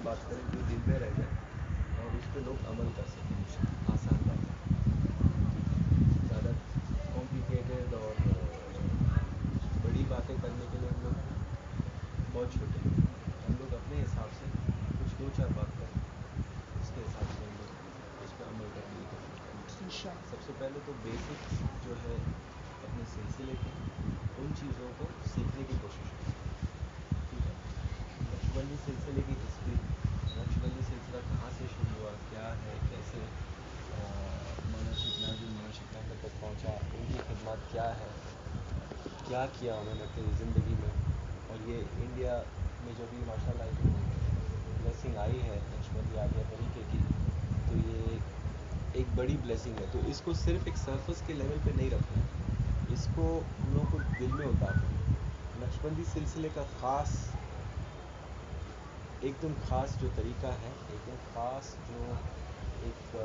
بات کریں جو دل میں رہ جائے اور اس پہ لوگ عمل کر سکیں. آسان بات ہے, زیادہ کمپلیکیٹڈ اور بڑی باتیں کرنے کے لیے ہم لوگ بہت چھوٹے ہیں. ہم لوگ اپنے حساب سے کچھ 2-4 بات کریں, اس کے حساب سے ہم لوگ اس پہ عمل کرنے کی کوشش کریں. سب سے پہلے تو بیسک جو ہے اپنے سلسلے کے ان چیزوں کو سیکھنے کی کوشش کریں. ٹھیک ہے, نقشبندی سلسلے کی ہسٹری, نقشبندی سلسلہ کہاں سے شروع ہوا, کیا ہے, کیسے مولانا شیخ ناظم مولانا شیخ احمد تک پہنچا, ان کی خدمات کیا ہے, کیا کیا انہوں نے اپنی زندگی میں, اور یہ انڈیا میں جو بھی ماشاء اللہ جو بلیسنگ آئی ہے نقشبندی عالیہ طریقے کی, تو یہ ایک بڑی بلیسنگ ہے. تو اس کو صرف ایک سرفس کے لیول پہ نہیں رکھنا ہے, اس کو ہم لوگوں کو دل میں اتارنا ہے. نقشبندی سلسلے کا خاص ایک دم خاص جو طریقہ ہے, ایک دم خاص جو ایک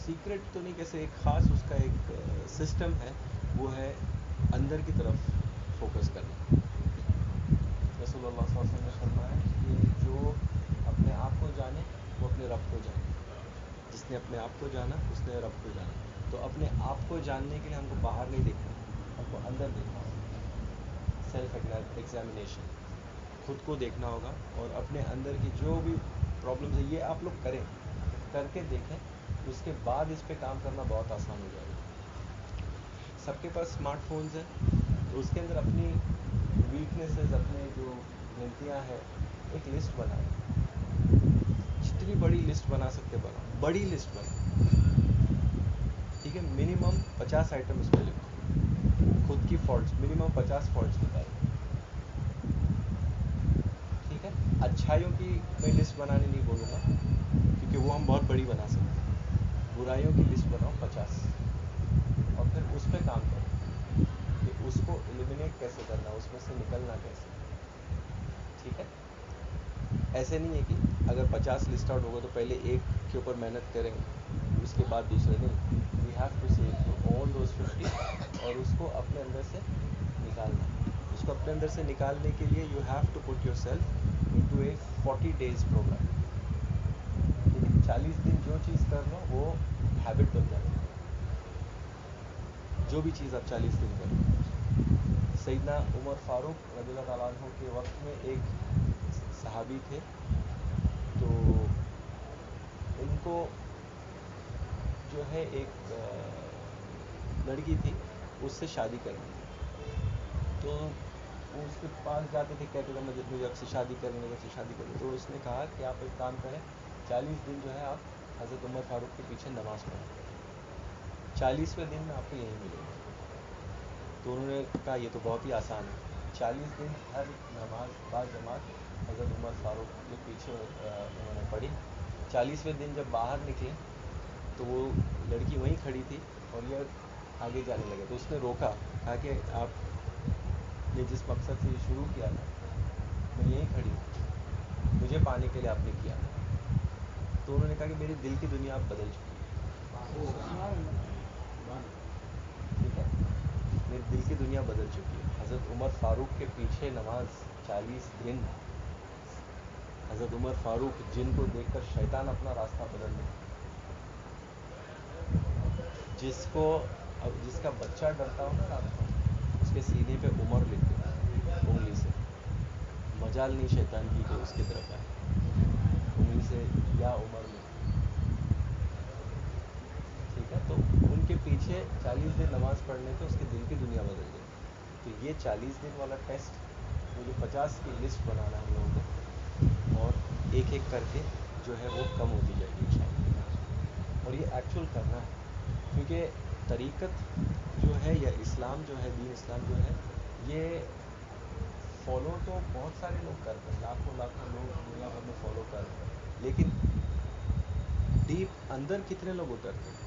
سیکرٹ تو نہیں کیسے, ایک خاص اس کا ایک سسٹم ہے, وہ ہے اندر کی طرف فوکس کرنا. رسول اللہ صلی اللہ علیہ وسلم نے فرمایا کہ جو اپنے آپ کو جانے وہ اپنے رب کو جانے, جس نے اپنے آپ کو جانا اس نے رب کو جانا. تو اپنے آپ کو جاننے کے لیے ہم کو باہر نہیں دیکھنا, ہم کو اندر دیکھنا ہوگا. سیلف ایگزامینیشن, خود کو دیکھنا ہوگا, اور اپنے اندر کی جو بھی پرابلمز ہیں یہ آپ لوگ کریں, کر کے دیکھیں. اس کے بعد اس پہ کام کرنا بہت آسان ہو جائے گا. سب کے پاس اسمارٹ فونز ہیں, تو اس کے اندر اپنی ویکنیسز, اپنے جو غلطیاں ہیں, ایک لسٹ بنائیں. جتنی بڑی لسٹ بنا سکتے بناؤ, بڑی لسٹ بناؤ. ٹھیک ہے, منیمم 50 آئٹم اس پہ لکھو. خود کی فالٹس منیمم 50 فالٹس نکالو. ٹھیک ہے, اچھائیوں کی میں لسٹ بنانے نہیں بولوں گا کیونکہ وہ ہم بہت بڑی بنا سکتے ہیں. برائیوں کی لسٹ بناؤ 50, اور پھر اس پہ کام کرو کہ اس کو ایلیمینیٹ کیسے کرنا, اس میں سے نکلنا کیسے. ٹھیک ہے, ایسے نہیں ہے کہ اگر 50 لسٹ آؤٹ ہوگا تو پہلے ایک کے اوپر محنت کریں اس کے بعد دوسرے. نہیں, we have to see through all those 50 اور اس کو اپنے اندر سے نکالنا. اس کو اپنے اندر سے نکالنے کے لیے you have to put yourself into a 40 days programme. ٹھیک ہے, 40 دن جو چیز کر لو وہ ہیبٹ بن جاتی ہے. جو بھی چیز آپ 40 دن کر لو. سیدنا عمر فاروق رضی اللہ تعالیٰ عنہ کے وقت میں ایک صحابی تھے, تو ان کو جو ہے ایک لڑکی تھی, اس سے شادی کرنی تھی. تو وہ اس کے پاس جاتے تھے, کہتے تھے مجھے اب سے شادی کرنی ہے, اب سے شادی کرنی. تو اس نے کہا کہ آپ ایک کام کریں, 40 دن جو ہے آپ حضرت عمر فاروق کے پیچھے نماز پڑھیں, 40ویں دن میں آپ کو یہی ملے گا. تو انہوں نے کہا یہ تو بہت ہی آسان ہے. 40 دن ہر نماز با جماعت حضرت عمر فاروق کے پیچھے انہوں نے پڑھی. 40ویں دن جب باہر نکلے تو وہ لڑکی وہیں کھڑی تھی اور یہ آگے جانے لگے. تو اس نے روکا, کہا کہ آپ نے جس مقصد سے یہ شروع کیا تھا میں یہیں کھڑی ہوں, مجھے پانے کے لیے آپ نے کیا تھا. تو انہوں نے کہا کہ میری دل کی دنیا اب بدل چکی ہے. ٹھیک ہے, میری دل کی دنیا بدل چکی ہے. حضرت عمر فاروق کے پیچھے نماز 40 دن, حضرت عمر فاروق جن کو دیکھ کر شیطان اپنا راستہ بدل دے, جس کا بچہ ڈرتا ہو نا رات کو, اس کے سینے پہ عمر لکھ دو انگلی سے, مجال نہیں شیطان کی کہ اس کی طرف آئے, انگلی سے یا عمر لکھ دو. ٹھیک ہے, تو ان کے پیچھے 40 دن نماز پڑھنے پہ اس کے دل کی دنیا بدل گئی. تو یہ 40 دن والا ٹیسٹ, وہ جو 50 کی لسٹ بنانا ہے ہم لوگوں کو, اور ایک ایک کر کے جو ہے وہ کم ہوتی جائے گی انشاءاللہ. اور یہ ایکچول کرنا ہے, کیونکہ طریقت جو ہے یا اسلام جو ہے, دین اسلام جو ہے, یہ فالو تو بہت سارے لوگ کرتے ہیں, لاکھوں لاکھوں لوگ دنیا بھر میں فالو کر رہے ہیں, لیکن ڈیپ اندر کتنے لوگ اترتے ہیں,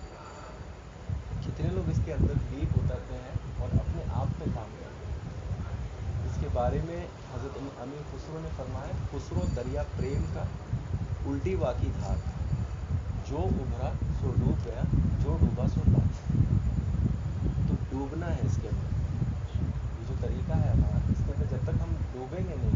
کتنے لوگ اس کے اندر ڈیپ اترتے ہیں اور اپنے آپ پہ کام کرتے ہیں. اس کے بارے میں حضرت امیر خسرو نے فرمایا, خسرو دریا پریم کا الٹی واکی دھار تھا, جو ابھرا سو ڈوب گیا, جو ڈوبا سو پار. تو ڈوبنا ہے اس کے اندر. یہ جو طریقہ ہے ہمارا, اس کے اندر جب تک ہم ڈوبیں گے نہیں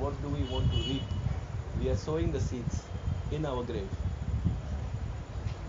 What do we want to reap? We are sowing the seeds in our grave.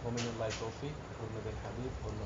ومن الله توفيق، حرمة الحبيب، حرمة